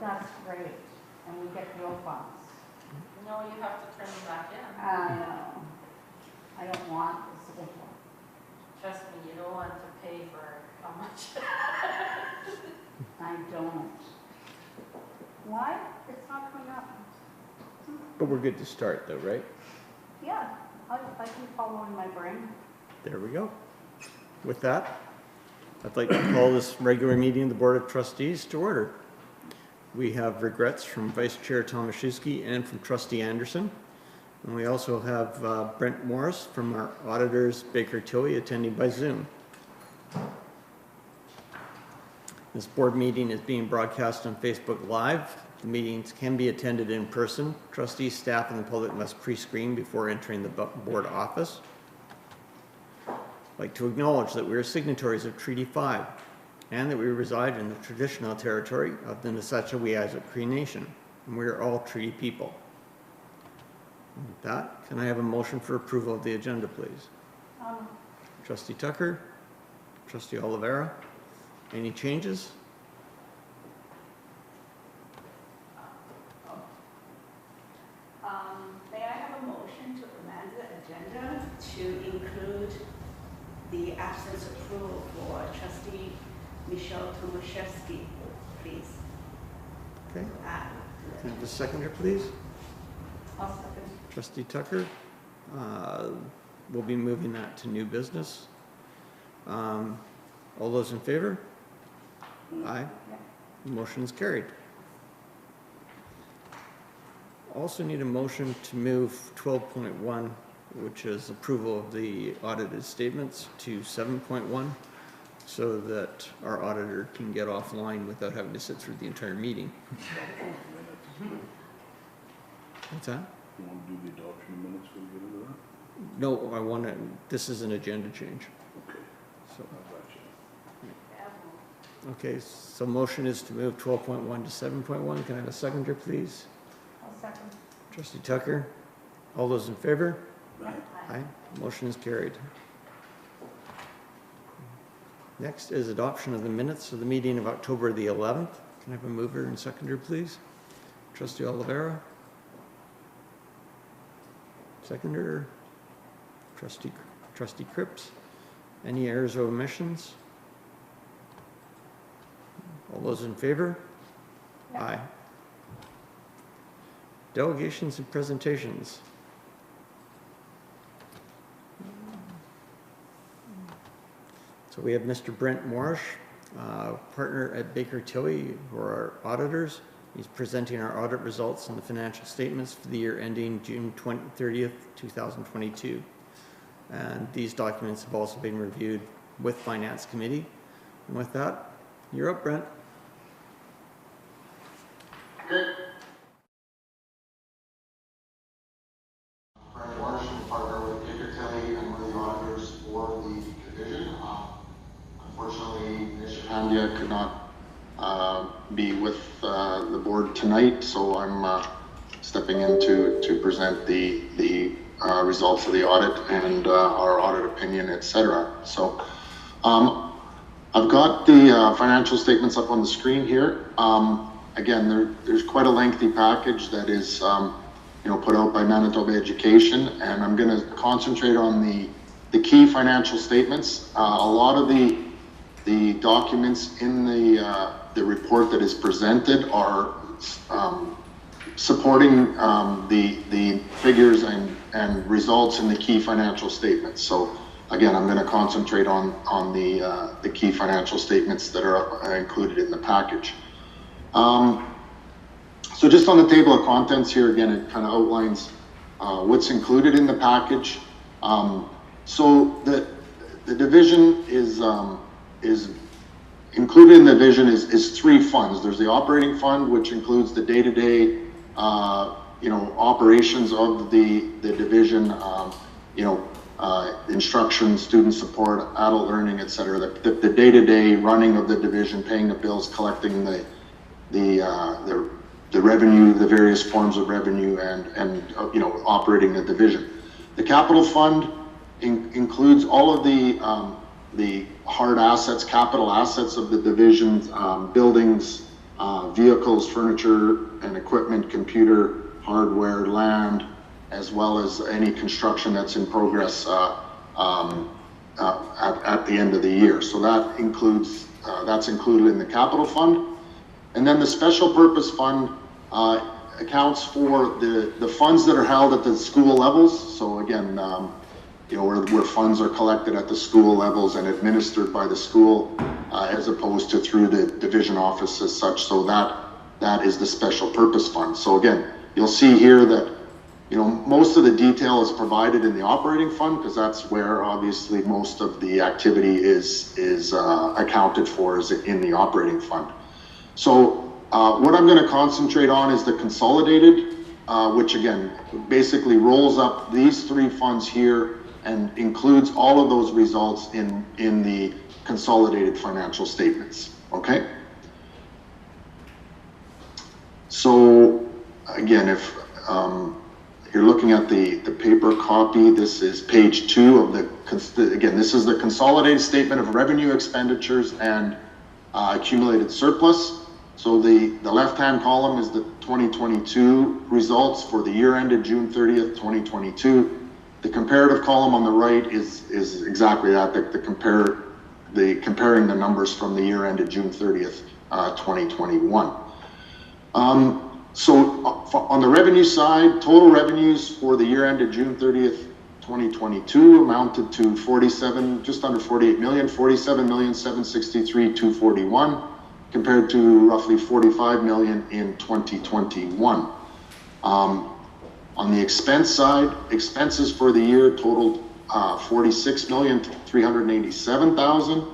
That's great, and we get no funds. No, you have to turn them back in. I know. I don't want this little. Trust me, you don't want to pay for how much. I don't. Why? It's not coming up. But we're good to start though, right? Yeah, I can follow in my brain. There we go. With that, I'd like to call this regular meeting of the Board of Trustees to order. We have regrets from Vice Chair Tomaszewski and from Trustee Anderson. And we also have Brent Morris from our auditors, Baker Tilly, attending by Zoom. This board meeting is being broadcast on Facebook Live. The meetings can be attended in person. Trustees, staff, and the public must pre-screen before entering the board office. I'd like to acknowledge that we are signatories of Treaty 5 and that we reside in the traditional territory of the Nisatchawee Cree Nation, and we are all treaty people. And with that, can I have a motion for approval of the agenda, please? Trustee Tucker, Trustee Oliveira, any changes? May I have a motion to amend the agenda to include the absence approval for Trustee Michelle Tomaszewski, please? Okay, Add. can I have a seconder, please? I'll second. Trustee Tucker, we'll be moving that to new business. All those in favor? Aye. Motion is carried. Also need a motion to move 12.1, which is approval of the audited statements, to 7.1, so that our auditor can get offline without having to sit through the entire meeting. What's that? You want to do the adoption of minutes when we get into that? No, I want to, this is an agenda change. Okay, So, I got you. okay, so motion is to move 12.1 to 7.1. Can I have a seconder, please? I'll second. Trustee Tucker, all those in favor? Right. Aye. Motion is carried. Next is adoption of the minutes of the meeting of October the 11th. Can I have a mover and seconder, please? Trustee Oliveira? Seconder? Trustee Cripps? Any errors or omissions? All those in favor? Aye. Delegations and presentations. So we have Mr. Brent Morris, partner at Baker Tilly, who are our auditors. He's presenting our audit results and the financial statements for the year ending June 30th, 2022. And these documents have also been reviewed with Finance Committee. And with that, you're up, Brent. Brent Morris, partner with Baker Tilly, and we're the auditors for the division. Unfortunately, Mr. Pandia could not be with the board tonight, so I'm stepping in to present the results of the audit and our audit opinion, etc. So I've got the financial statements up on the screen here. Again, there's quite a lengthy package that is put out by Manitoba Education, and I'm going to concentrate on the key financial statements. A lot of the documents in the report that is presented are supporting the figures and results in the key financial statements. So again, I'm going to concentrate on the key financial statements that are included in the package. So just on the table of contents here, again, it kind of outlines what's included in the package. So the division is included in the division is three funds. There's the operating fund, which includes the day-to-day operations of the division, instruction, student support, adult learning, etc. The day-to-day running of the division, paying the bills, collecting the revenue, the various forms of revenue, and operating the division. The capital fund includes all of the hard assets, capital assets of the division's buildings, vehicles, furniture and equipment, computer, hardware, land, as well as any construction that's in progress at the end of the year. So that includes, that's included in the capital fund. And then the special purpose fund accounts for the funds that are held at the school levels. So again, you know, where funds are collected at the school levels and administered by the school, as opposed to through the division office as such. So that is the special purpose fund. So again, you'll see here that, you know, most of the detail is provided in the operating fund, because that's where obviously most of the activity is accounted for, is in the operating fund. So what I'm going to concentrate on is the consolidated, which again basically rolls up these three funds here and includes all of those results in the consolidated financial statements. Okay. So again, if you're looking at the paper copy, this is page 2 of again, this is the consolidated statement of revenue, expenditures, and accumulated surplus. So the left-hand column is the 2022 results for the year ended June 30th, 2022. The comparative column on the right is exactly that, comparing the numbers from the year ended June 30th, 2021. So on the revenue side, total revenues for the year ended June 30th, 2022 amounted to just under 48 million, 47,763,241, compared to roughly 45 million in 2021. On the expense side, expenses for the year totaled 46,387,000.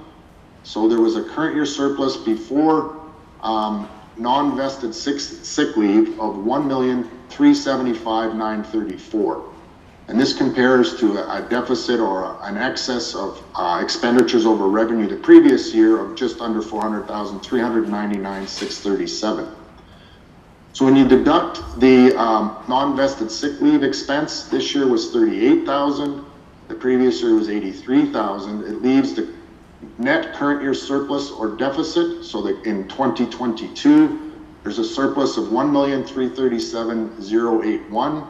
So there was a current year surplus before non-vested sick leave of 1,375,934. And this compares to a deficit or an excess of expenditures over revenue the previous year of just under 400,000, 399,637. So when you deduct the non-vested sick leave expense, this year was 38,000. The previous year was 83,000. It leaves the net current year surplus or deficit. So that in 2022, there's a surplus of 1,337,081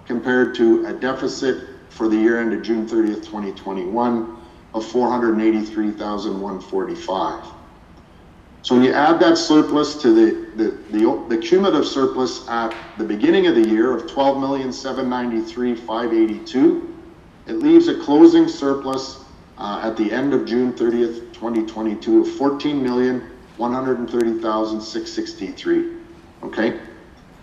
compared to a deficit for the year ended June 30th, 2021 of 483,145. So when you add that surplus to the cumulative surplus at the beginning of the year of 12,793,582, it leaves a closing surplus at the end of June 30th, 2022 of 14,130,663. Okay,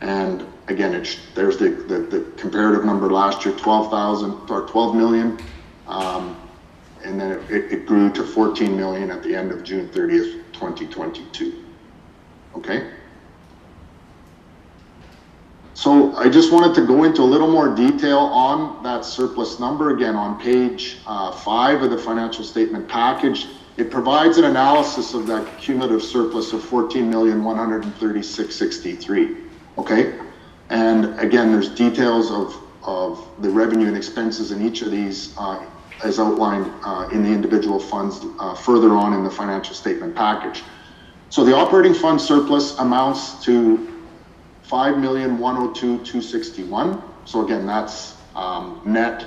and again, there's the comparative number last year, 12 million, and then it grew to 14 million at the end of June 30th, 2022. Okay. So I just wanted to go into a little more detail on that surplus number. Again, on page 5 of the financial statement package, it provides an analysis of that cumulative surplus of 14,136,663. Okay. And again, there's details of the revenue and expenses in each of these as outlined in the individual funds further on in the financial statement package. So the operating fund surplus amounts to 5,102,261. So again, that's net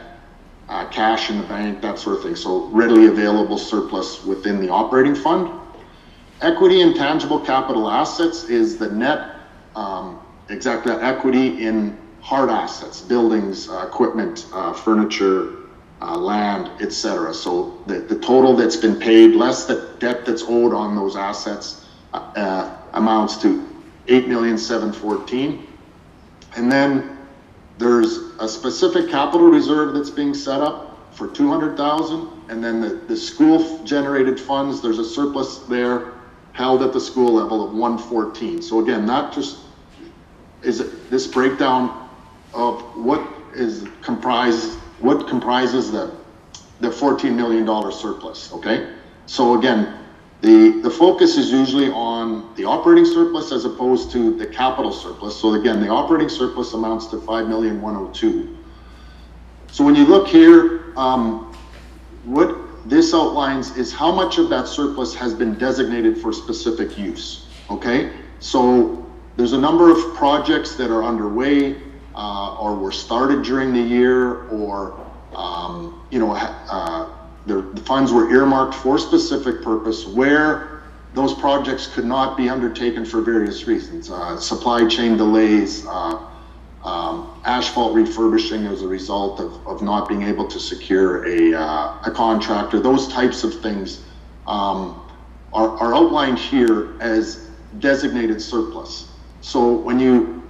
cash in the bank, that sort of thing. So readily available surplus within the operating fund. Equity and tangible capital assets is the net exactly equity in hard assets, buildings, equipment, furniture, land, etc. So the total that's been paid less the debt that's owed on those assets amounts to 8,714,000. And then there's a specific capital reserve that's being set up for 200,000. And then the school generated funds, there's a surplus there held at the school level of 114. So again, that just is this breakdown of what comprises the $14 million surplus. Okay, so again, the focus is usually on the operating surplus as opposed to the capital surplus. So again, the operating surplus amounts to 5,102,000. So when you look here, what this outlines is how much of that surplus has been designated for specific use. Okay, so there's a number of projects that are underway or were started during the year, or the funds were earmarked for specific purpose where those projects could not be undertaken for various reasons. Supply chain delays, asphalt refurbishing as a result of not being able to secure a contractor. Those types of things are outlined here as designated surplus. So when you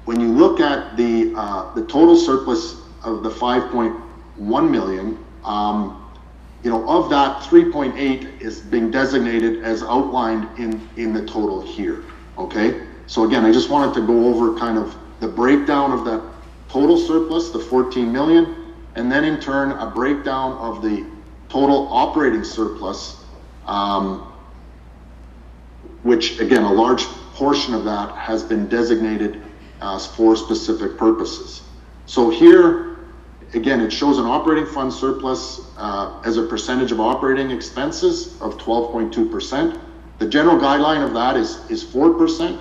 look at the total surplus of the 5.1 million, of that, 3.8 is being designated as outlined in the total here. Okay, so again, I just wanted to go over kind of the breakdown of that total surplus, the 14 million, and then in turn a breakdown of the total operating surplus, which again, a large portion of that has been designated for specific purposes. So here, again, it shows an operating fund surplus as a percentage of operating expenses of 12.2%. The general guideline of that is 4%.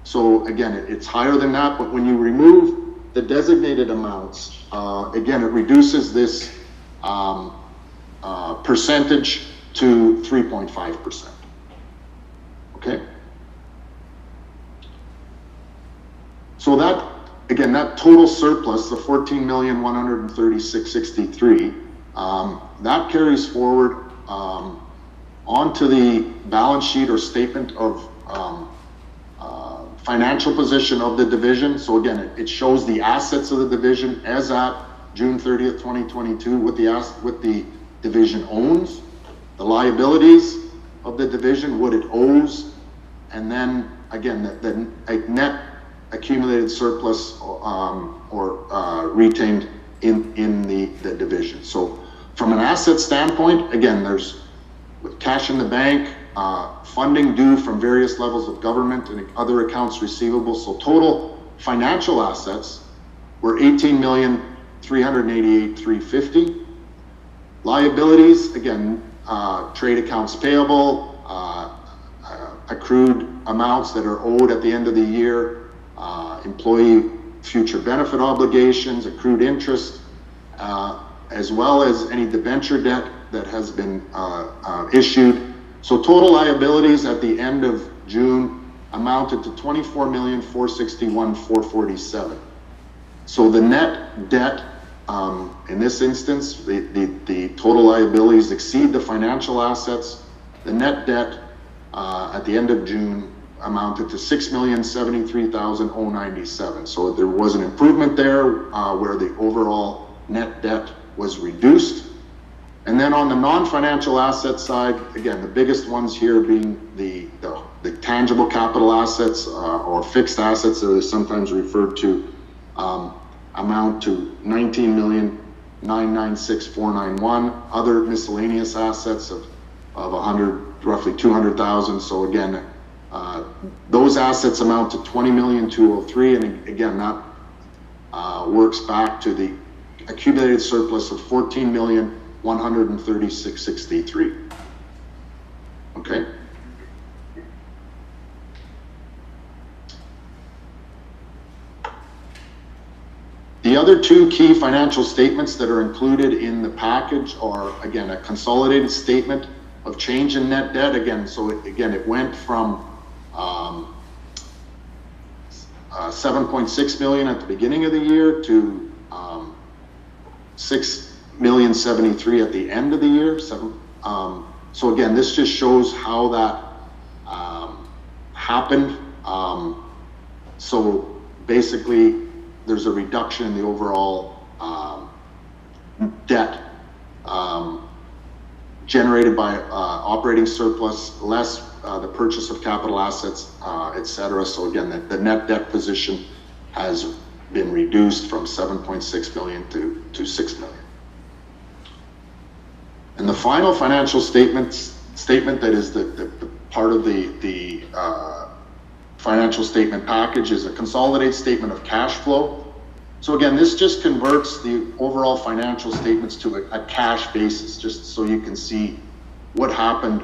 So again, it's higher than that, but when you remove the designated amounts, again, it reduces this percentage to 3.5%. Okay. So that, again, that total surplus, the 14,136,63, that carries forward onto the balance sheet or statement of financial position of the division. So again, it shows the assets of the division as at June 30th, 2022, what the division owns, the liabilities of the division, what it owes, and then again, the net accumulated surplus or retained in the division. So from an asset standpoint, again, there's with cash in the bank, funding due from various levels of government and other accounts receivable. So total financial assets were 18,388,350. Liabilities, again, trade accounts payable, accrued amounts that are owed at the end of the year, employee future benefit obligations, accrued interest, as well as any debenture debt that has been issued. So total liabilities at the end of June amounted to 24,461,447. So the net debt, in this instance, the total liabilities exceed the financial assets. The net debt at the end of June amounted to 6,073,097. So there was an improvement there where the overall net debt was reduced. And then on the non-financial asset side, again, the biggest ones here being the tangible capital assets or fixed assets that are sometimes referred to, amount to 19,996,491. Other miscellaneous assets of roughly 200,000. So again, those assets amount to 20,203,000, and again, that works back to the accumulated surplus of 14,136,63. Okay. The other two key financial statements that are included in the package are, again, a consolidated statement of change in net debt. Again, so it went from 7.6 million at the beginning of the year to 6,073,000 at the end of the year. So again, this just shows how that happened. So basically, there's a reduction in the overall debt generated by operating surplus, less the purchase of capital assets, etc. So again, the net debt position has been reduced from 7.6 million to 6 million. And the final financial statement that is the part of the financial statement package is a consolidated statement of cash flow. So again, this just converts the overall financial statements to a cash basis, just so you can see what happened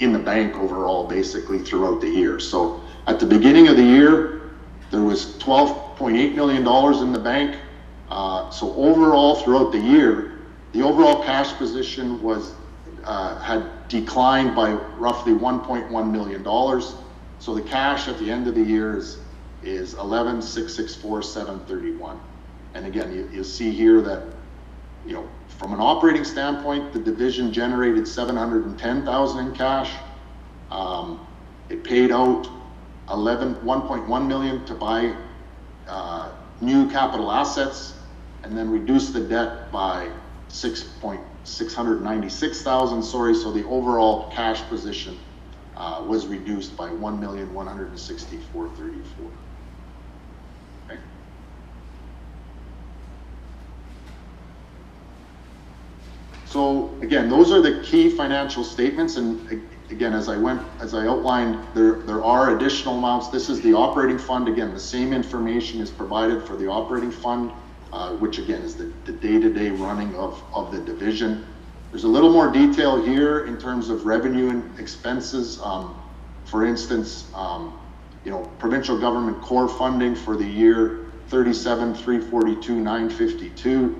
in the bank overall, basically throughout the year. So at the beginning of the year, there was $12.8 million in the bank. So overall, throughout the year, the overall cash position was had declined by roughly $1.1 million. So the cash at the end of the year is $11,664,731. And again, you'll see here that, you know, from an operating standpoint, the division generated $710,000 in cash. It paid out $1.1 million to buy new capital assets, and then reduced the debt by $696,000. Sorry, so the overall cash position was reduced by $1,164,034. Okay. So again, those are the key financial statements, and again, as I outlined, there are additional amounts. This is the operating fund. Again, the same information is provided for the operating fund, which again is the day-to-day running of the division. There's a little more detail here in terms of revenue and expenses. For instance, you know, provincial government core funding for the year, $37,342,952.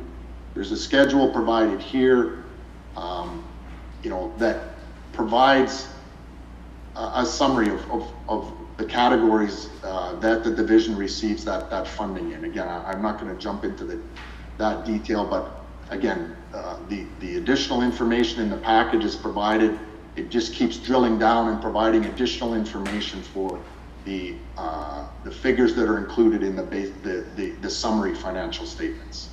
There's a schedule provided here, you know, that provides a summary of the categories that the division receives that funding in. Again, I'm not going to jump into that detail, but again, the additional information in the package is provided. It just keeps drilling down and providing additional information for the figures that are included in the summary financial statements.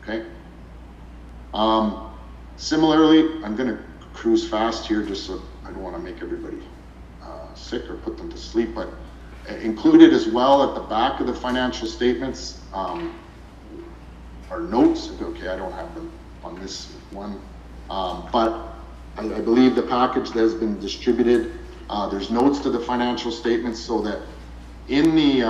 Okay. Similarly, I'm going to cruise fast here just so I don't want to make everybody sick or put them to sleep, but included as well at the back of the financial statements are notes. Okay, I don't have them on this one, but I believe the package that has been distributed, there's notes to the financial statements, so that in the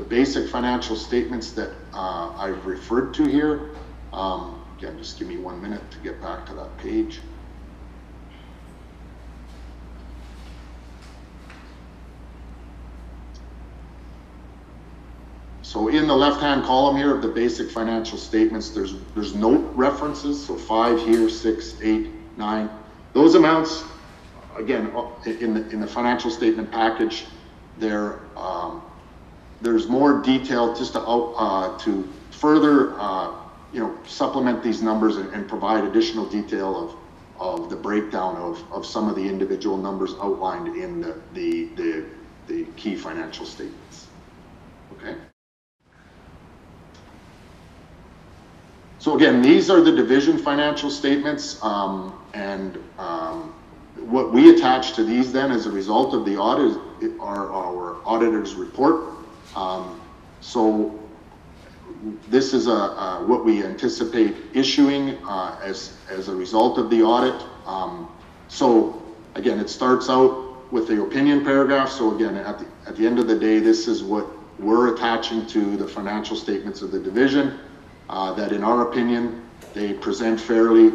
basic financial statements that I've referred to here, again, just give me 1 minute to get back to that page. So in the left-hand column here of the basic financial statements, there's note references. So 5 here, 6, 8, 9. Those amounts, again, in the financial statement package, there's more detail just to further you know, supplement these numbers and provide additional detail of the breakdown of some of the individual numbers outlined in the key financial statements. Okay. So again, these are the division financial statements, and what we attach to these then as a result of the audit are our auditor's report. So this is what we anticipate issuing as a result of the audit. So again, it starts out with the opinion paragraph. So again, at the end of the day, this is what we're attaching to the financial statements of the division, that in our opinion, they present fairly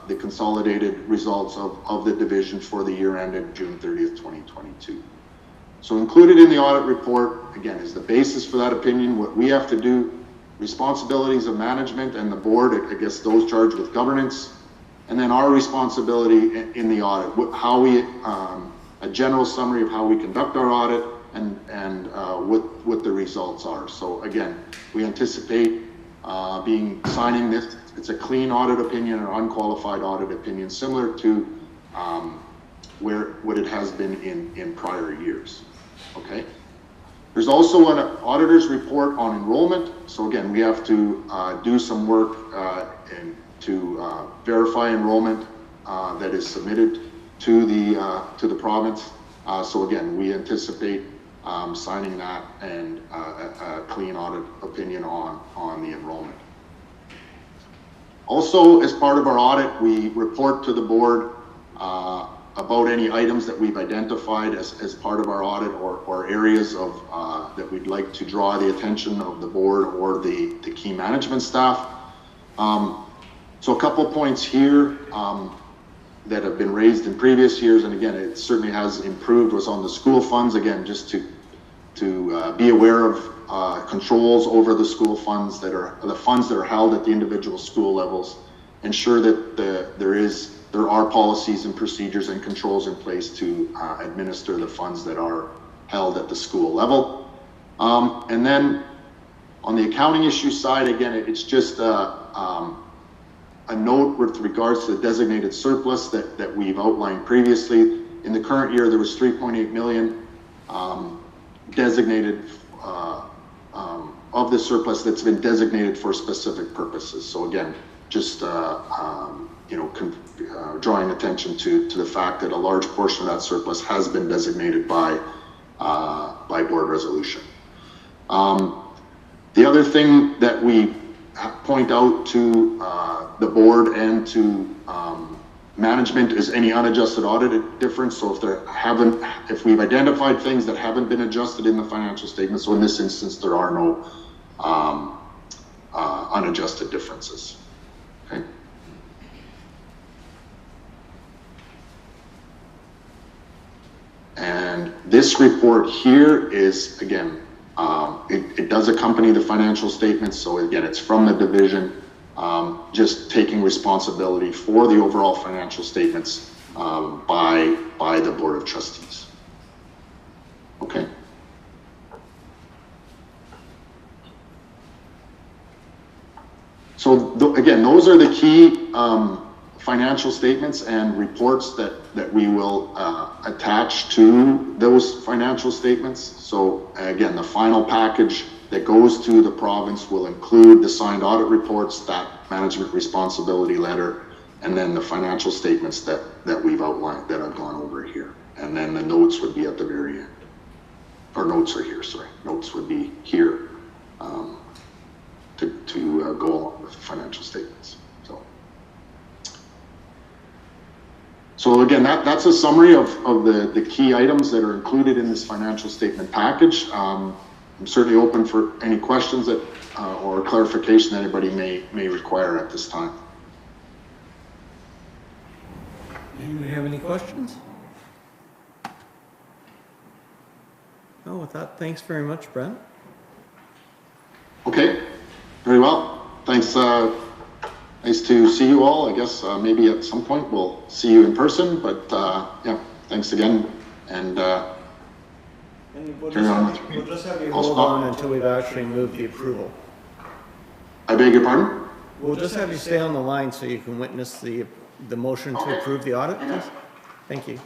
the consolidated results of the division for the year ended June 30th, 2022. So included in the audit report, again, is the basis for that opinion, what we have to do, responsibilities of management and the board, I guess those charged with governance, and then our responsibility in the audit, how we, a general summary of how we conduct our audit and what the results are. So again, we anticipate signing this. It's a clean audit opinion or unqualified audit opinion, similar to what it has been in prior years. Okay. There's also an auditor's report on enrollment. So again, we have to do some work to verify enrollment that is submitted to the province. So again, we anticipate signing that and a clean audit opinion on the enrollment. Also, as part of our audit, we report to the board about any items that we've identified as part of our audit or areas of that we'd like to draw the attention of the board or the key management staff. So a couple points here that have been raised in previous years, and again, it certainly has improved, was on the school funds. Again, just to be aware of controls over the school funds that are the funds that are held at the individual school levels. Ensure that there are policies and procedures and controls in place to administer the funds that are held at the school level. And then on the accounting issue side, again, it's just a note with regards to the designated surplus that we've outlined previously. In the current year, there was 3.8 million designated of the surplus that's been designated for specific purposes. So again, just drawing attention to the fact that a large portion of that surplus has been designated by board resolution. The other thing that we point out to the board and to management is any unadjusted audited difference. So if we've identified things that haven't been adjusted in the financial statements, so in this instance, there are no unadjusted differences. Okay. And this report here is, again, it does accompany the financial statements. So again, it's from the division, just taking responsibility for the overall financial statements by the Board of Trustees. Okay. So again, those are the key financial statements and reports that we will attach to those financial statements. So again, the final package that goes to the province will include the signed audit reports, that management responsibility letter, and then the financial statements that we've outlined, that I've gone over here. And then the notes would be at the very end. Or notes are here, sorry. Notes would be here to go along with the financial statements. So again, that's a summary of the key items that are included in this financial statement package. I'm certainly open for any questions that or clarification that anybody may require at this time. Anybody have any questions? No, with that, thanks very much, Brent. Okay, very well. Thanks. Nice to see you all. I guess maybe at some point we'll see you in person, but yeah, thanks again. And we'll just have you hold on until we've actually moved the approval. I beg your pardon? We'll just have you stay on the line so you can witness the motion to approve the audit, please. Thank you.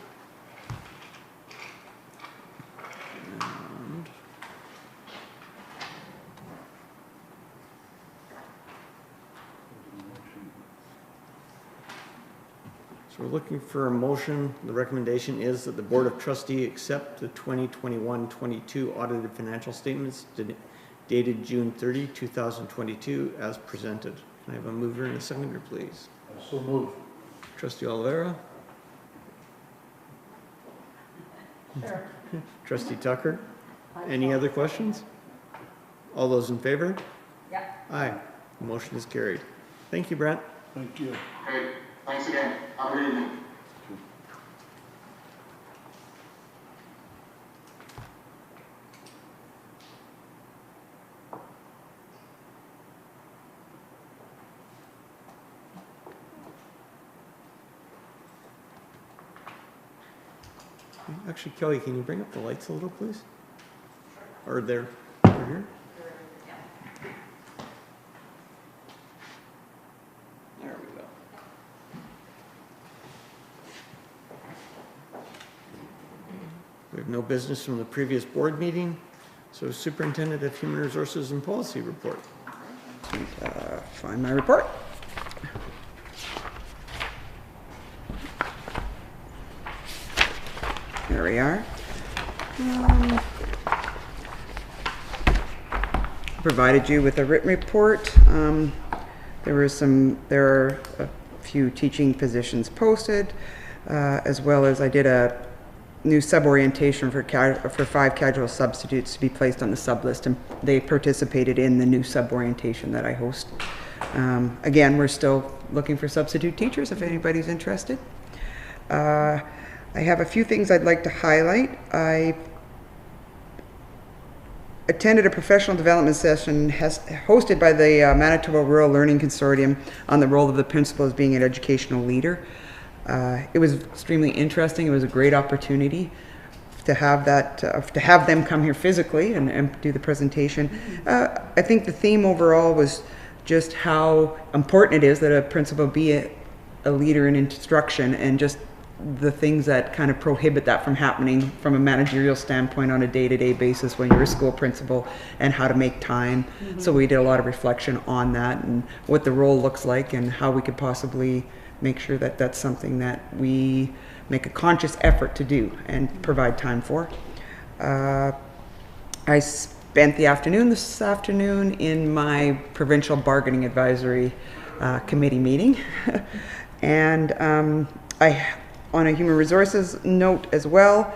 So we're looking for a motion. The recommendation is that the Board of Trustees accept the 2021-22 audited financial statements dated June 30, 2022 as presented. Can I have a mover and a seconder, please? So move. Trustee Oliveira. Sure. Trustee Tucker. Any other questions? All those in favor? Yeah. Aye. The motion is carried. Thank you, Brent. Thank you. Okay, thanks again. Have a good evening. Actually, Kelly, can you bring up the lights a little, please? Or there, over here? There we go. We have no business from the previous board meeting, so Superintendent of Human Resources and Policy report. Find my report. There we are. Provided you with a written report. There are a few teaching positions posted, as well as I did a new sub-orientation for 5 casual substitutes to be placed on the sub list, and they participated in the new sub-orientation that I host Again, we're still looking for substitute teachers if anybody's interested. I have a few things I'd like to highlight. I attended a professional development session hosted by the Manitoba Rural Learning Consortium on the role of the principal as being an educational leader. It was extremely interesting. It was a great opportunity to have that, to have them come here physically and do the presentation. I think the theme overall was just how important it is that a principal be a leader in instruction, and just the things that kind of prohibit that from happening from a managerial standpoint on a day-to-day basis when you're a school principal, and how to make time. So we did a lot of reflection on that and what the role looks like and how we could possibly make sure that that's something that we make a conscious effort to do and provide time for. I spent the afternoon this afternoon in my provincial bargaining advisory committee meeting. And on a human resources note as well,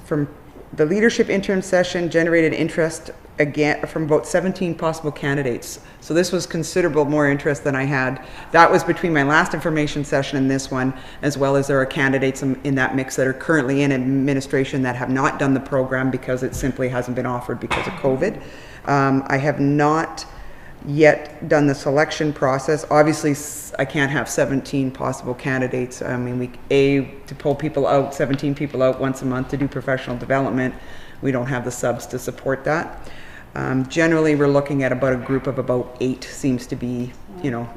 from the leadership interim session generated interest again from about 17 possible candidates. So this was considerable more interest than I had. That was between my last information session and this one, as well as there are candidates in that mix that are currently in administration that have not done the program because it simply hasn't been offered because of COVID. I have not yet done the selection process. Obviously, I can't have 17 possible candidates. I mean, to pull people out, 17 people out once a month to do professional development, we don't have the subs to support that. Generally, we're looking at about a group of about 8 seems to be,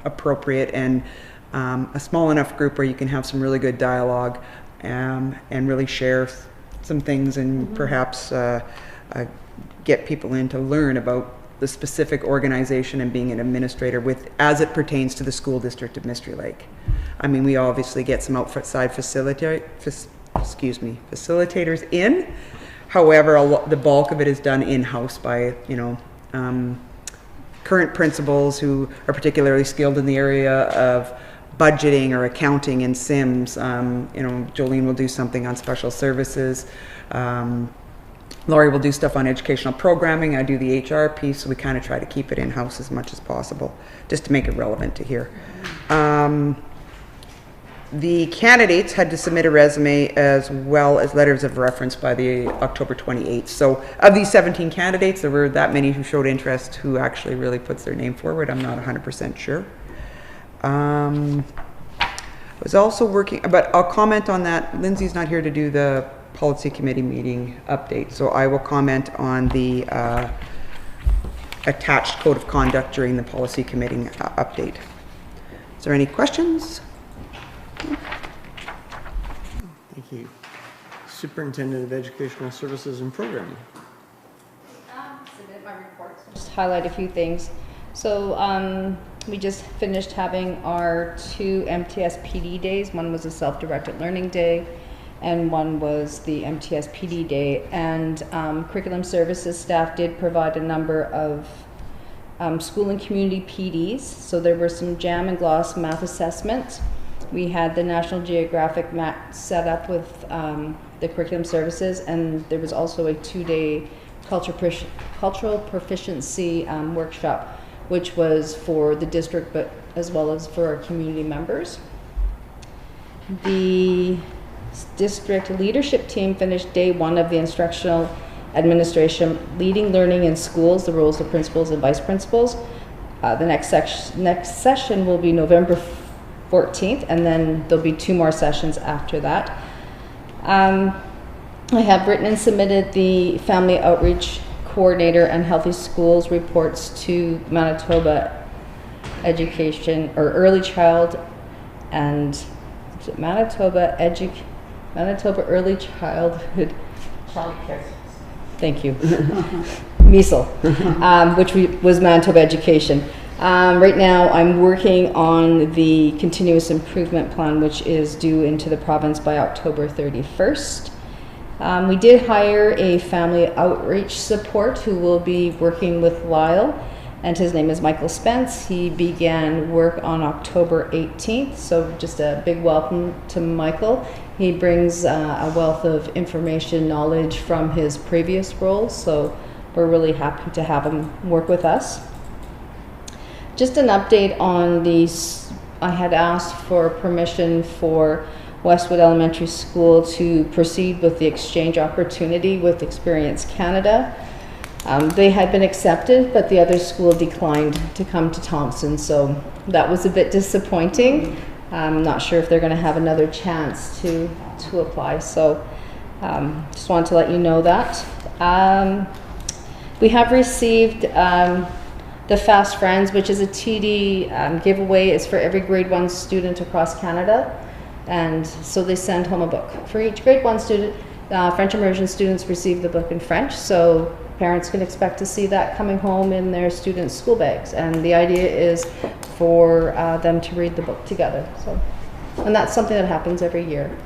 appropriate, and a small enough group where you can have some really good dialogue and really share some things, and perhaps get people in to learn about the specific organization and being an administrator as it pertains to the school district of Mystery Lake. I mean, we obviously get some outside facilitators in. However, the bulk of it is done in-house by, current principals who are particularly skilled in the area of budgeting or accounting and SIMS. Jolene will do something on special services. Laurie will do stuff on educational programming. I do the HR piece, so we kind of try to keep it in-house as much as possible, just to make it relevant to here. The candidates had to submit a resume as well as letters of reference by the October 28th. So of these 17 candidates, there were that many who showed interest who actually really puts their name forward. I'm not 100% sure. I was also working, but I'll comment on that. Lindsay's not here to do the policy committee meeting update, so I will comment on the attached code of conduct during the policy committee update. Is there any questions? Thank you. Superintendent of Educational Services and Programming. Submit my reports. Just highlight a few things. So we just finished having our 2 MTS PD days. One was a self-directed learning day, and one was the MTS PD day. And curriculum services staff did provide a number of school and community PDs. So there were some JAM and GLOSS math assessments. We had the National Geographic map set up with the curriculum services, and there was also a 2-day cultural proficiency workshop, which was for the district, but as well as for our community members. The district leadership team finished day 1 of the instructional administration leading learning in schools, the roles of principals and vice principals. The next session will be November 14th, and then there'll be 2 more sessions after that. I have written and submitted the Family Outreach Coordinator and Healthy Schools reports to Manitoba Education, or Early Child, and Manitoba Early Childhood Childcare. Thank you. MESL, which was Manitoba Education. Right now I'm working on the continuous improvement plan, which is due into the province by October 31st. We did hire a family outreach support who will be working with Lyle, and his name is Michael Spence. He began work on October 18th, so just a big welcome to Michael. He brings a wealth of information, knowledge from his previous roles, so we're really happy to have him work with us. Just an update on these. I had asked for permission for Westwood Elementary School to proceed with the exchange opportunity with Experience Canada. They had been accepted, but the other school declined to come to Thompson, so that was a bit disappointing. I'm not sure if they're going to have another chance to apply, so just wanted to let you know that. We have received the Fast Friends, which is a TD giveaway. It's for every grade 1 student across Canada. And so they send home a book. For each grade 1 student, French immersion students receive the book in French. So parents can expect to see that coming home in their students' school bags. And the idea is for them to read the book together. So, and that's something that happens every year.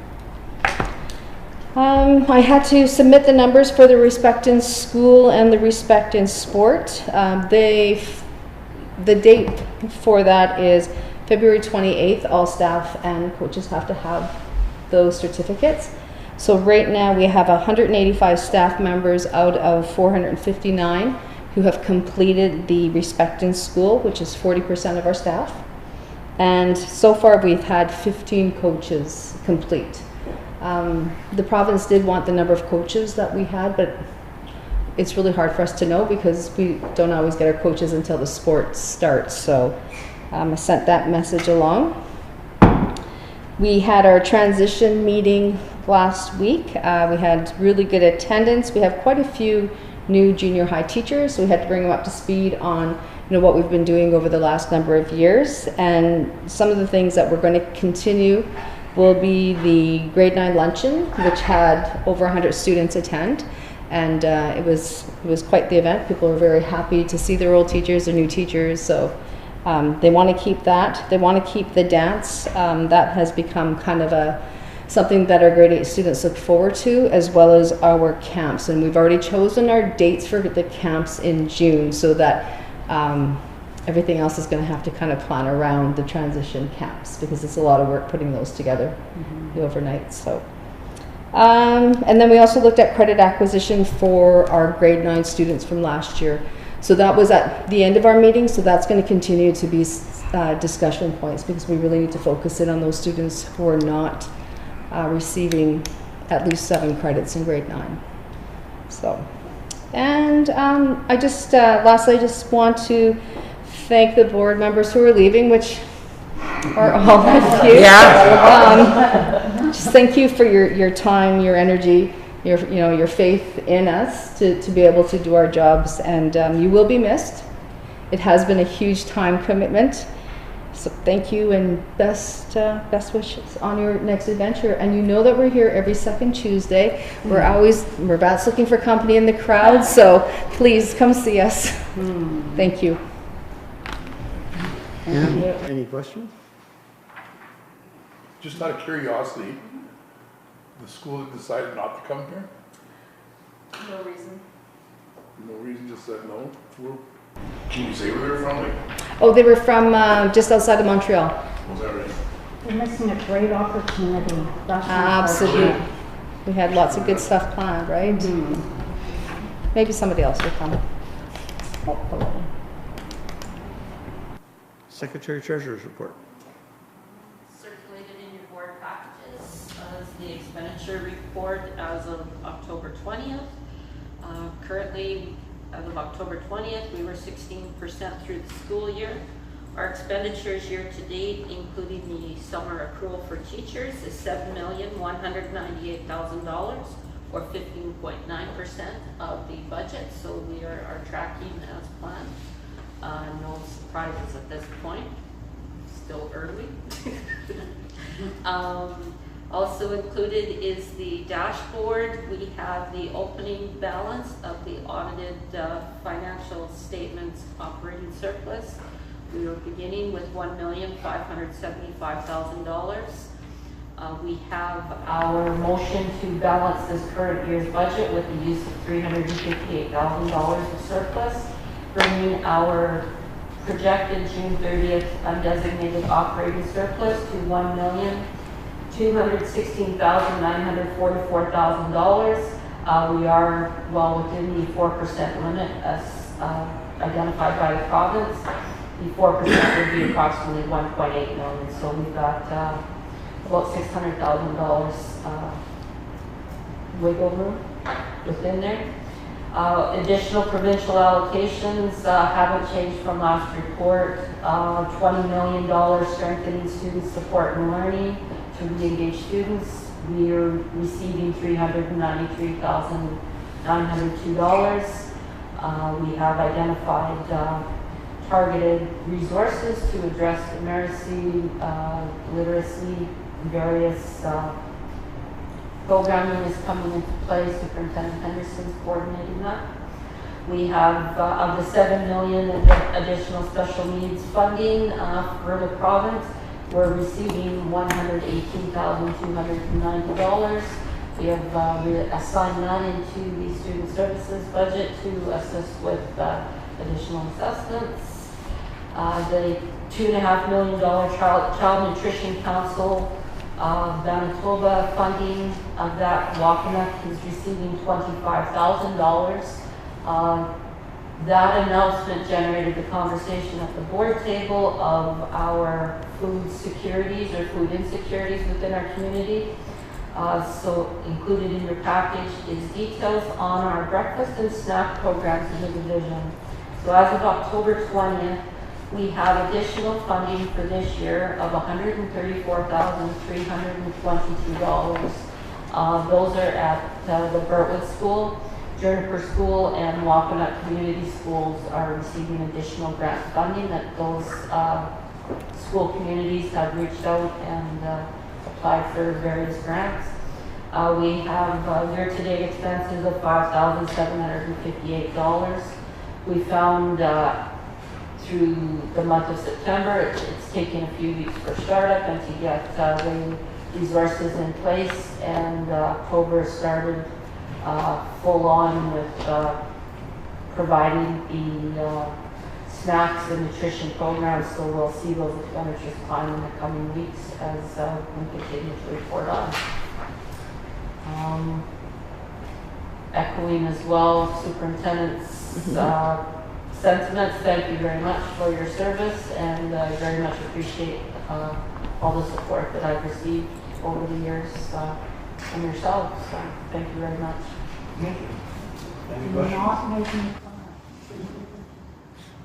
I had to submit the numbers for the Respect in School and the Respect in Sport. The date for that is February 28th. All staff and coaches have to have those certificates. So right now we have 185 staff members out of 459 who have completed the Respect in School, which is 40% of our staff. And so far we've had 15 coaches complete. The province did want the number of coaches that we had, but it's really hard for us to know because we don't always get our coaches until the sport starts. So I sent that message along. We had our transition meeting last week. We had really good attendance. We have quite a few new junior high teachers, so we had to bring them up to speed on what we've been doing over the last number of years. And some of the things that we're going to continue will be the grade 9 luncheon, which had over 100 students attend. And it was quite the event. People were very happy to see their old teachers, their new teachers. So they want to keep that. They want to keep the dance. That has become kind of something that our grade 8 students look forward to, as well as our camps. And we've already chosen our dates for the camps in June, so that everything else is going to have to kind of plan around the transition camps, because it's a lot of work putting those together, the overnight. So, and then we also looked at credit acquisition for our grade 9 students from last year. So that was at the end of our meeting. So that's going to continue to be discussion points, because we really need to focus in on those students who are not receiving at least 7 credits in grade 9. So, and I just lastly, I just want to thank the board members who are leaving, which are all of you. Yeah. Just thank you for your time, your energy, your faith in us to be able to do our jobs, and you will be missed. It has been a huge time commitment. So thank you, and best wishes on your next adventure. And you know that we're here every second Tuesday. We're bats looking for company in the crowd, so please come see us. Thank you. Any questions? Just out of curiosity, the school decided not to come here? No reason. No reason, just said no? Can you say where they're from? Like, Oh, they were from just outside of Montreal. was that right? We're missing a great opportunity. That's Absolutely. We had lots of good stuff planned, right? Maybe somebody else will come. Hopefully. Secretary Treasurer's report. Circulated in your board packages as the expenditure report as of October 20th. Currently, as of October 20th, we were 16% through the school year. Our expenditures year to date, including the summer accrual for teachers, is $7,198,000, or 15.9% of the budget. So we are tracking as planned. No surprises at this point. Still early. Also included is the dashboard. We have the opening balance of the audited financial statements operating surplus. We were beginning with $1,575,000. We have our motion to balance this current year's budget with the use of $358,000 of surplus, bringing our projected June 30th undesignated operating surplus to $1,216,944,000. We are well within the 4% limit as identified by the province. the 4% would be approximately 1.8 million. So we've got about $600,000 wiggle room within there. Additional provincial allocations haven't changed from last report. $20 million strengthening student support and learning to re-engage students. We are receiving $393,902. We have identified targeted resources to address numeracy, literacy, various programming is coming into play. Superintendent Henderson's coordinating that. We have, of the $7 million additional special needs funding for the province, we're receiving $118,290. We have assigned that into the student services budget to assist with additional assessments. The $2.5 million Child Nutrition Council Manitoba funding of that, Wapanuck is receiving $25,000. That announcement generated the conversation at the board table of our food securities or food insecurities within our community. So included in your package is details on our breakfast and snack programs in the division. So as of October 20th, we have additional funding for this year of $134,322. Those are at the Burtwood School, Juniper School, and Wapanuck Community Schools are receiving additional grant funding that those school communities have reached out and applied for various grants. We have year-to-date expenses of $5,758. We found through the month of September, it's taken a few weeks for startup and to get the resources in place, and October started full on with providing the snacks and nutrition programs, so we'll see those expenditures climb in the coming weeks as we continue to report on. Echoing as well Superintendent's sentiments, thank you very much for your service, and I very much appreciate all the support that I've received over the years from yourselves, so thank you very much. Any You're questions? not making fun.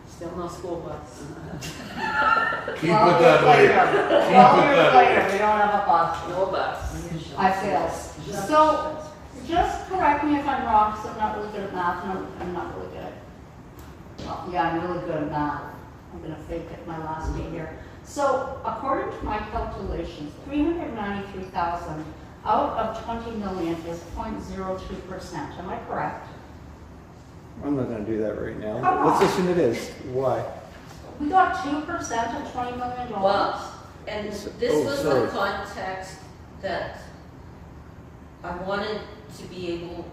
Still no school bus. Keep it that way. Keep it that way. We don't have a bus. No bus. I failed. So, just correct me if I'm wrong, because I'm not really good at math, and I'm not really good at, well, yeah, I'm really good at math. I'm gonna fake it my last name here. So, according to my calculations, 393,000 out of 20 million is 0.02%. Am I correct? I'm not gonna do that right now. Come Let's on. assume it is. Why? We got 2% of $20 million. Well, and this Oh, was sorry. the context that I wanted to be able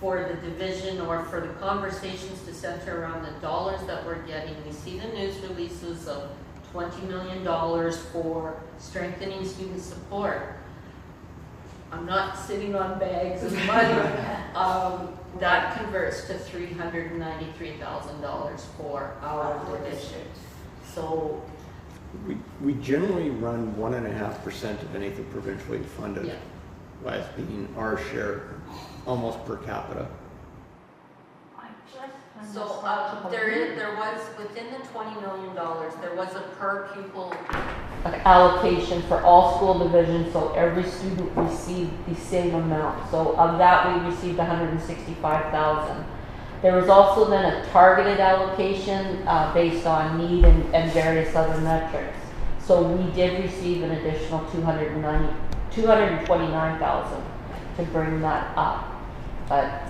for the division or for the conversations to center around the dollars that we're getting. We see the news releases of $20 million for strengthening student support. I'm not sitting on bags of money. That converts to $393,000 for our district. So, We generally run 1.5% of anything provincially funded, yeah. as being our share, almost per capita. So there was, within the $20 million, there was a per pupil allocation for all school divisions, so every student received the same amount. So of that, we received $165,000. There was also then a targeted allocation based on need and various other metrics. So we did receive an additional $229,000 to bring that up. But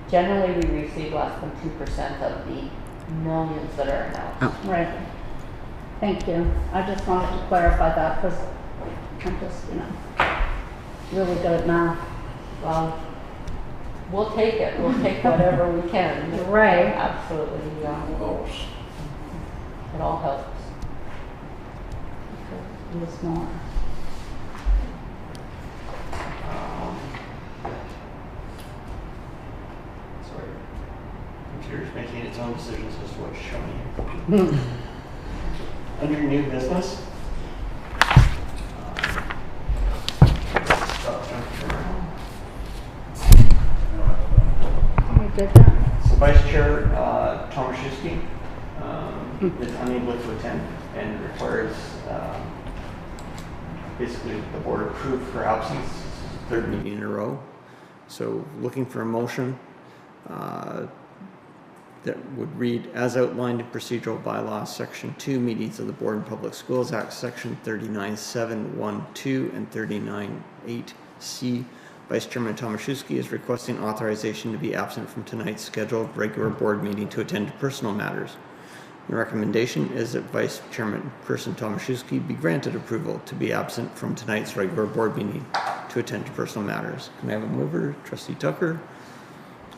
generally, we receive less than 2% of the millions that are announced. Right. Thank you. I just wanted to clarify that because I'm just, really good at math. Well, we'll take it. We'll take whatever we can. Right. Absolutely. Close. It all helps. Yes, more. Sorry. Computer's making its own decisions as to what's showing. Under new business. We did that. So Vice Chair Tomaszewski is unable to attend and requires basically the board approve her absence, third meeting in a row. So looking for a motion that would read, as outlined in procedural bylaws, section 2, meetings of the Board and Public Schools Act, section 39.7.1.2 and 39.8C. Vice Chairman Tomaszewski is requesting authorization to be absent from tonight's scheduled regular board meeting to attend to personal matters. The recommendation is that Vice Chairman Person Tomaszewski be granted approval to be absent from tonight's regular board meeting to attend to personal matters. Can I have a mover? Trustee Tucker.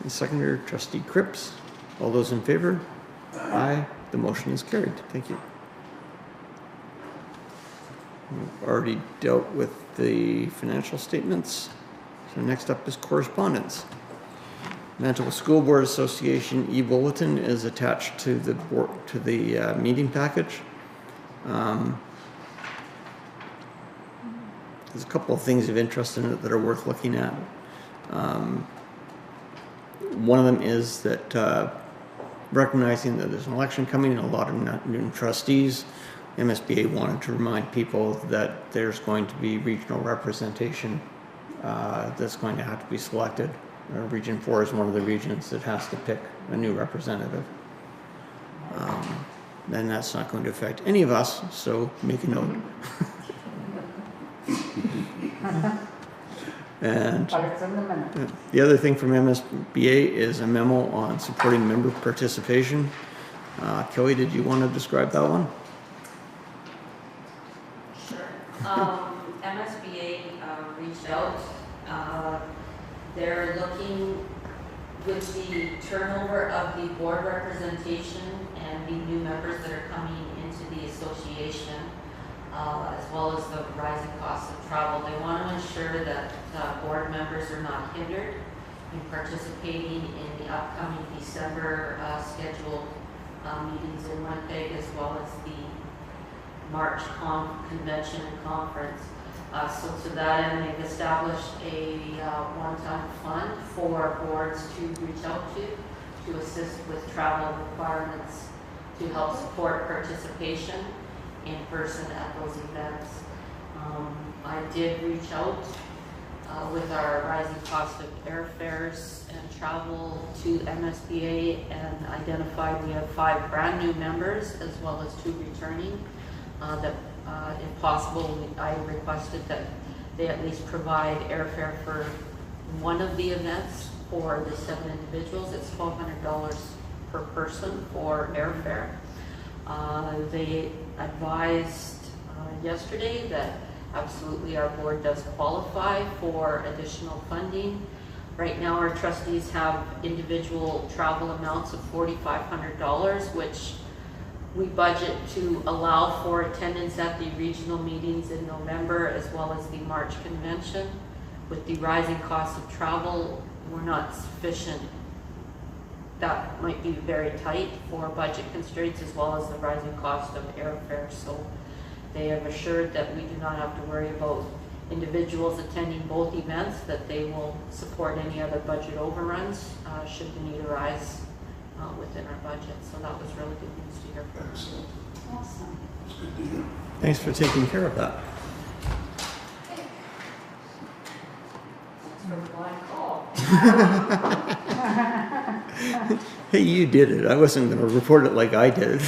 And seconder, Trustee Cripps. All those in favor? Aye. The motion is carried. Thank you. We've already dealt with the financial statements. So next up is correspondence. Manitoba School Board Association e-bulletin is attached to the board, to the meeting package. There's a couple of things of interest in it that are worth looking at. One of them is that recognizing that there's an election coming and a lot of new trustees, MSBA wanted to remind people that there's going to be regional representation that's going to have to be selected. Region 4 is one of the regions that has to pick a new representative. Then that's not going to affect any of us, so make a note. And But it's in the minute. the other thing from MSBA is a memo on supporting member participation. Kelly, did you want to describe that one? Sure. MSBA reached out. They're looking with the turnover of the board representation and the new members that are coming into the association, as well as the rising costs of travel. They want to ensure that board members are not hindered in participating in the upcoming December scheduled meetings in Winnipeg, as well as the March convention and conference. So to that end, they've established a one-time fund for boards to reach out to assist with travel requirements to help support participation in person at those events. I did reach out with our rising cost of airfares and travel to MSBA and identified we have 5 brand new members as well as 2 returning that if possible, I requested that they at least provide airfare for one of the events for the 7 individuals. It's $1,200 per person for airfare. They advised yesterday that absolutely our board does qualify for additional funding. Right now our trustees have individual travel amounts of $4,500, which we budget to allow for attendance at the regional meetings in November as well as the March convention. With the rising cost of travel, we're not sufficient. That might be very tight for budget constraints as well as the rising cost of airfare. So they have assured that we do not have to worry about individuals attending both events, that they will support any other budget overruns should the need arise within our budget. So that was really good news to hear from us. Excellent. Awesome. It's good to hear. Thanks for taking care of that. Thanks for the blind call. Hey, you did it. I wasn't going to report it like I did.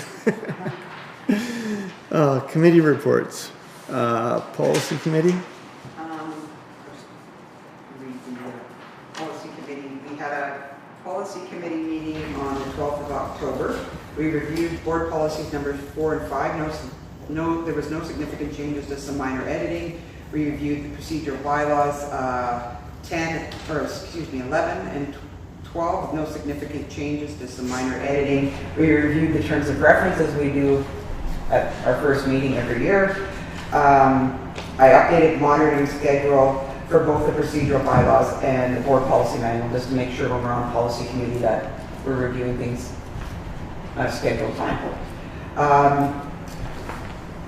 Committee reports. Policy committee. Read the policy committee. We had a policy committee meeting on the 12th of October. We reviewed board policies numbers 4 and 5. There was no significant changes, just some minor editing. We reviewed the procedural bylaws 11 and 12, no significant changes, just some minor editing. We reviewed the terms of reference as we do at our first meeting every year. I updated monitoring schedule for both the procedural bylaws and the board policy manual, just to make sure when we're on policy committee that we're reviewing things at a scheduled time.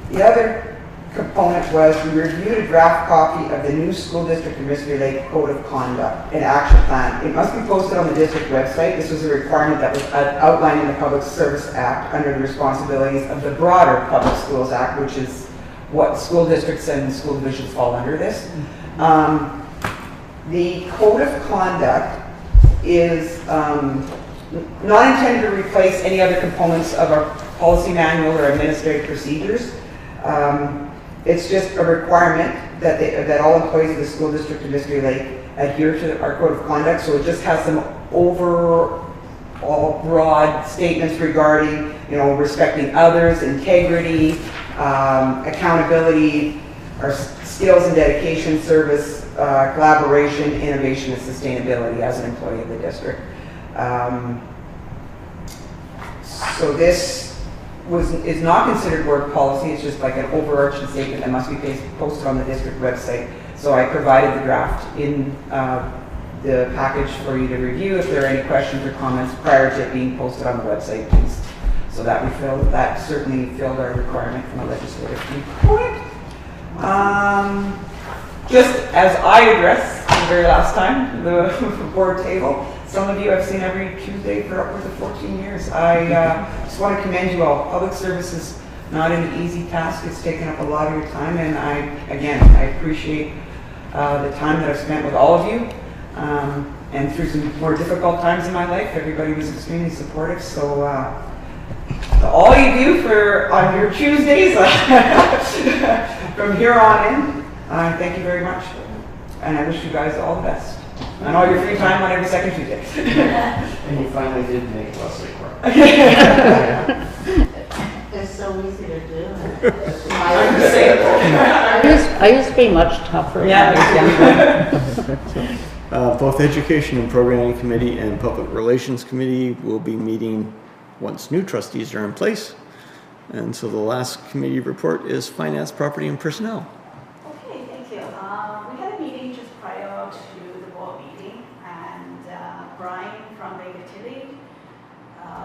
The other component was we reviewed a draft copy of the new School District of Mystery Lake Code of Conduct and Action Plan. It must be posted on the district website. This was a requirement that was outlined in the Public Service Act under the responsibilities of the broader Public Schools Act, which is what school districts and school divisions fall under this. The Code of Conduct is not intended to replace any other components of our policy manual or administrative procedures. It's just a requirement that all employees of the School District of Mystery Lake adhere to our Code of Conduct, so it just has some overall broad statements regarding, respecting others, integrity, accountability, our skills and dedication, service, collaboration, innovation, and sustainability as an employee of the district. So this is not considered work policy. It's just like an overarching statement that must be posted on the district website. So I provided the draft in the package for you to review. If there are any questions or comments prior to it being posted on the website, please. So that certainly filled our requirement from a legislative viewpoint. Just as I addressed the very last time, the board table, some of you I've seen every Tuesday for upwards of 14 years. I just want to commend you all. Public service is not an easy task. It's taken up a lot of your time, and I appreciate the time that I've spent with all of you. And through some more difficult times in my life, everybody was extremely supportive. So all you do on your Tuesdays from here on in, thank you very much. And I wish you guys all the best. And all your free time on every second Tuesday. And you finally did make Leslie cry. It's so easy to do. I used to be much tougher when I was younger. Both Education and Programming Committee and Public Relations Committee will be meeting once new trustees are in place. And so the last committee report is Finance, Property, and Personnel. Okay, thank you. We had a meeting just prior to the board meeting, and Brian from the utility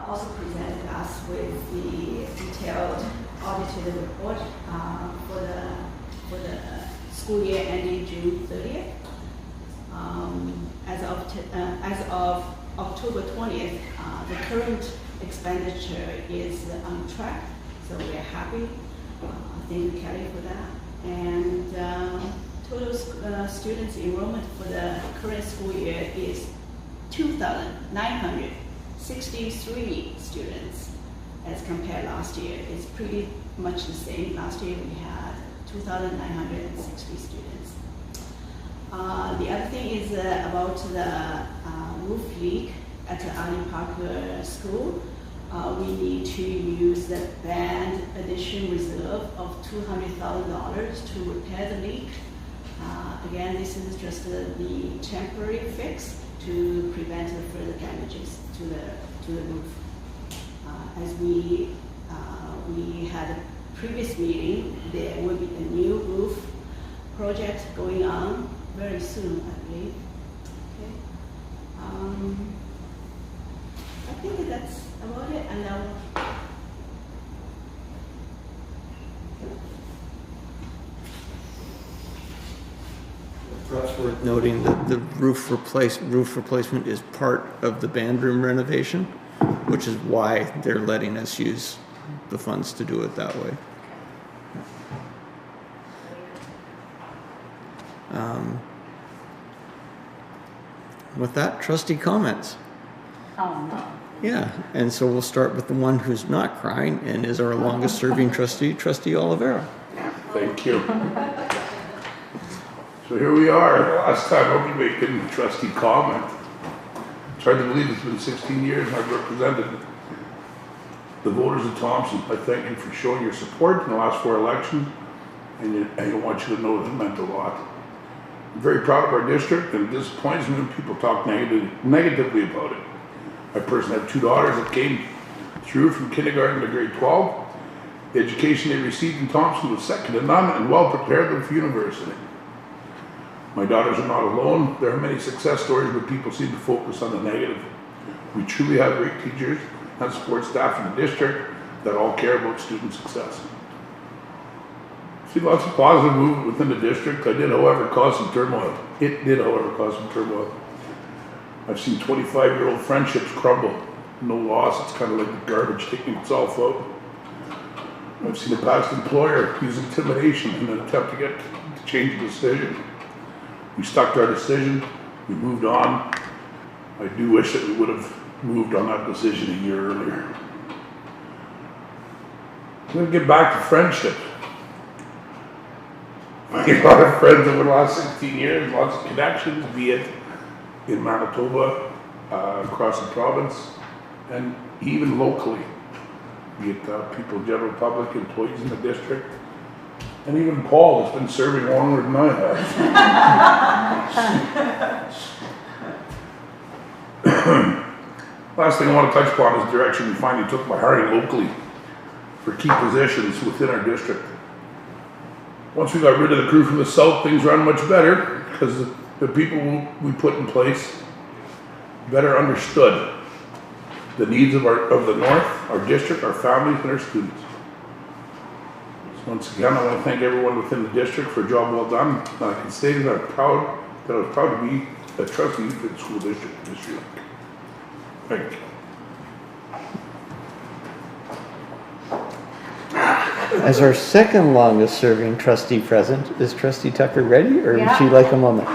also presented us with the detailed audited report for the school year ending June 30th. As of October 20th, the current expenditure is on track, so we are happy. Thank you, Kelly, for that. And total students enrollment for the current school year is 2,963 students. As compared last year, it's pretty much the same. Last year we had 2,960 students. The other thing is about the roof leak at the Allen Park School. We need to use the band addition reserve of $200,000 to repair the leak. Again, this is just the temporary fix to prevent the further damages to the roof. As we had a previous meeting, there will be a new roof project going on very soon, I believe. Okay. I think that's about it, and Perhaps worth noting that the roof replacement is part of the band room renovation, which is why they're letting us use the funds to do it that way. With that, trustee comments. Oh, no. Yeah, and so we'll start with the one who's not crying and is our longest serving trustee, Trustee Oliveira. Thank you. So here we are. Last time I'll be making a trustee comment. It's hard to believe it's been 16 years and I've represented the voters of Thompson. I thank you for showing your support in the last 4 elections, and I want you to know that it meant a lot. I'm very proud of our district, and it disappoints me when people talk negatively about it. I personally have 2 daughters that came through from kindergarten to grade 12. The education they received in Thompson was second to none and well prepared them for university. My daughters are not alone. There are many success stories, but people seem to focus on the negative. We truly have great teachers and support staff in the district that all care about student success. See lots of positive movement within the district. I did, however, cause some turmoil. It did, however, cause some turmoil. I've seen 25-year-old friendships crumble. No loss. It's kind of like the garbage taking itself out. I've seen a past employer use intimidation in an attempt to change the decision. We stuck to our decision. We moved on. I do wish that we would have moved on that decision a year earlier. I'm going to get back to friendship. I made a lot of friends over the last 16 years, lots of connections, be it in Manitoba, across the province, and even locally, be it people, general public, employees in the district, and even Paul has been serving longer than I have. Last thing I want to touch upon is the direction we finally took by hiring locally for key positions within our district. Once we got rid of the crew from the south, things ran much better because the people we put in place better understood the needs of the north, our district, our families, and our students. So once again, I want to thank everyone within the district for a job well done. I can say that I was proud to be a trustee for the school district this year. Thank you. As our second longest serving trustee present, is Trustee Tucker ready, or would she Yeah. like a moment?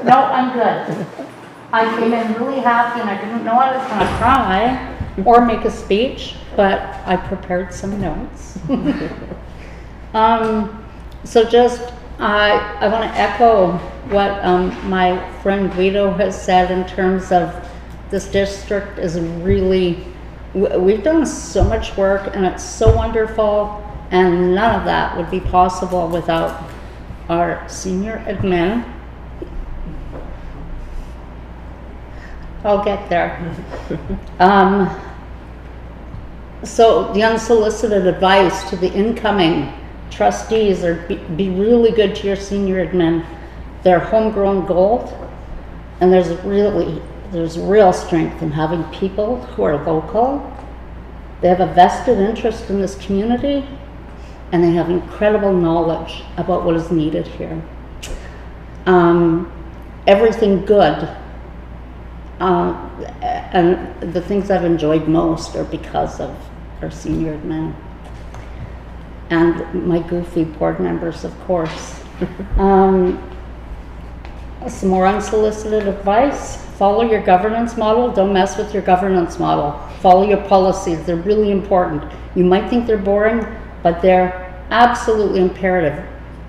No, I'm good. I came in really happy and I didn't know I was gonna cry or make a speech, but I prepared some notes. So just, I want to echo what my friend Guido has said in terms of this district is really, we've done so much work and it's so wonderful, and none of that would be possible without our senior admin. I'll get there. So the unsolicited advice to the incoming trustees are be really good to your senior admin. They're homegrown gold, and there's real strength in having people who are local. They have a vested interest in this community, and they have incredible knowledge about what is needed here. Everything good, and the things I've enjoyed most are because of our senior admin. And my goofy board members, of course. Some more unsolicited advice. Follow your governance model. Don't mess with your governance model. Follow your policies. They're really important. You might think they're boring, but they're absolutely imperative.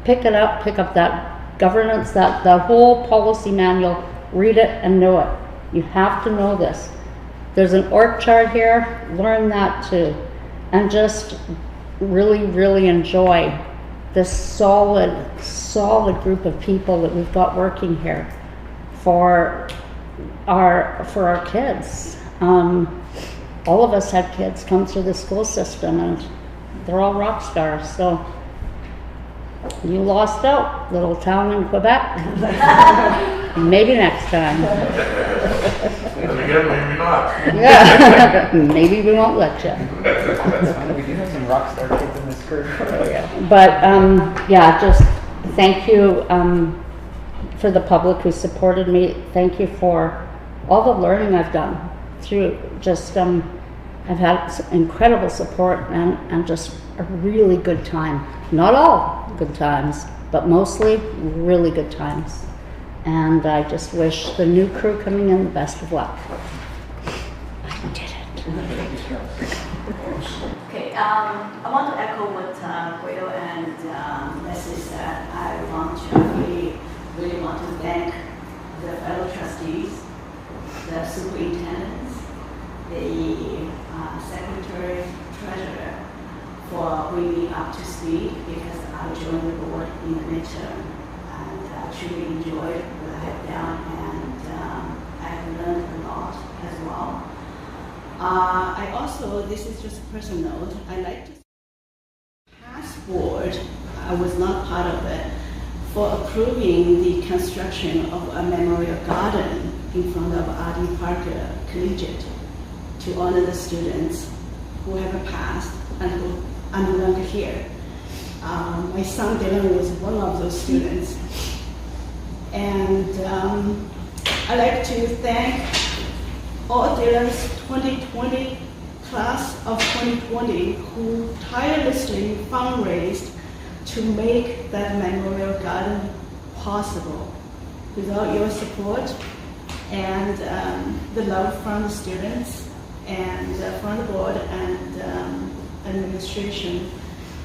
Pick it up, pick up that governance, that whole policy manual, read it and know it. You have to know this. There's an org chart here, learn that too. And just really enjoy this solid group of people that we've got working here for our kids. All of us had kids come through the school system and they're all rock stars. So you lost out, little town in Quebec. Maybe next time. And again, maybe not. Yeah, maybe we won't let you. We do have some rock star kids in this group. But yeah, just thank you for the public who supported me. Thank you for all the learning I've done through just, I've had incredible support and just a really good time. Not all good times, but mostly really good times. And I just wish the new crew coming in the best of luck. I did it. Okay, I want to echo what Guido and Leslie said. I really want to thank the fellow trustees, the superintendents, the secretary, treasurer, for bringing me up to speed, because I joined the board in the midterm and I truly enjoyed what I have done, and I have learned a lot as well. I also, this is just a personal note, I like to past board, I was not part of it, for approving the construction of a memorial garden in front of R.D. Parker Collegiate to honor the students who have passed and who are no longer here. My son Dylan was one of those students. And I'd like to thank all Dylan's 2020 class of 2020 who tirelessly fundraised to make that memorial garden possible. Without your support and the love from the students and from the board and administration,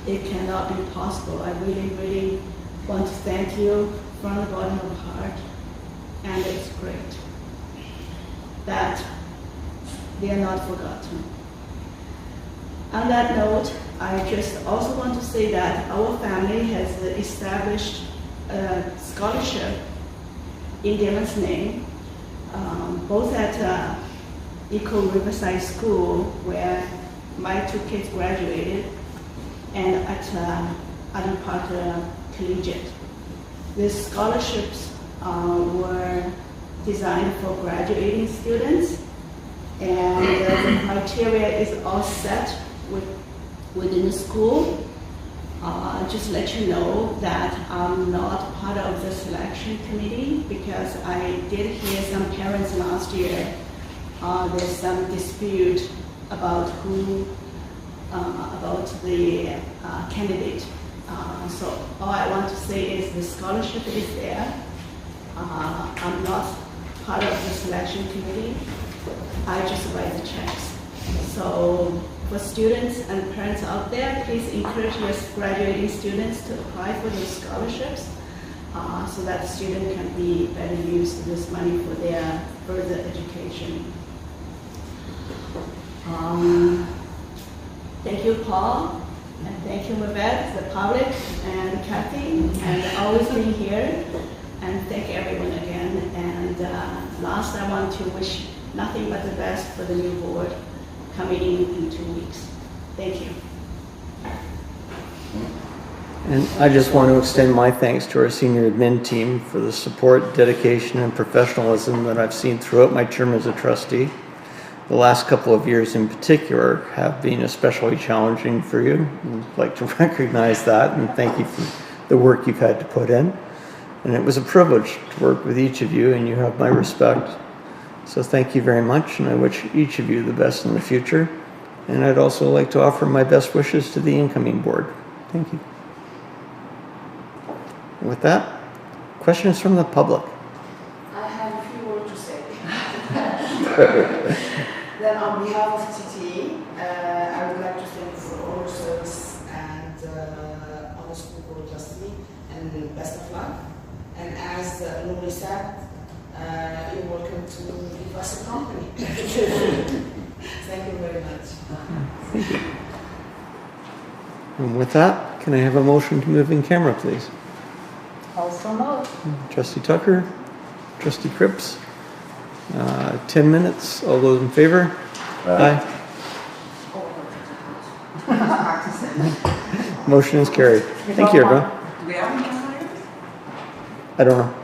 it cannot be possible. I really, really want to thank you from the bottom of my heart, and it's great that they are not forgotten. On that note, I just also want to say that our family has established a scholarship in Dylan's name, both at Eco Riverside School, where my two kids graduated, and at Allen Park Collegiate. These scholarships were designed for graduating students, and the criteria is all set within the school. Just let you know that I'm not part of the selection committee because I did hear some parents last year. There's some dispute about about the candidate. So all I want to say is the scholarship is there. I'm not part of the selection committee. I just write the checks. So for students and parents out there, please encourage your graduating students to apply for those scholarships so that the student can be better use this money for their further education. Thank you, Paul, and thank you, Mavette, the public, and Kathy, and always being here. And thank everyone again. And last, I want to wish nothing but the best for the new board coming in 2 weeks. Thank you. And I just want to extend my thanks to our senior admin team for the support, dedication, and professionalism that I've seen throughout my term as a trustee. The last couple of years in particular have been especially challenging for you. I'd like to recognize that and thank you for the work you've had to put in. And it was a privilege to work with each of you, and you have my respect. So thank you very much, and I wish each of you the best in the future. And I'd also like to offer my best wishes to the incoming board. Thank you. And with that, questions from the public. I have a few words to say. Then on behalf of TTE, I would like to thank you for all your service and on the school board trustee, and best of luck. And as Lori said, you're welcome to give us a company. Thank you very much. Thank you. And with that, can I have a motion to move in camera, please? Also moved. Trustee Tucker, Trustee Cripps, 10 minutes. All those in favor? Aye. Motion is carried. Thank you, everyone. Do we have any? I don't know.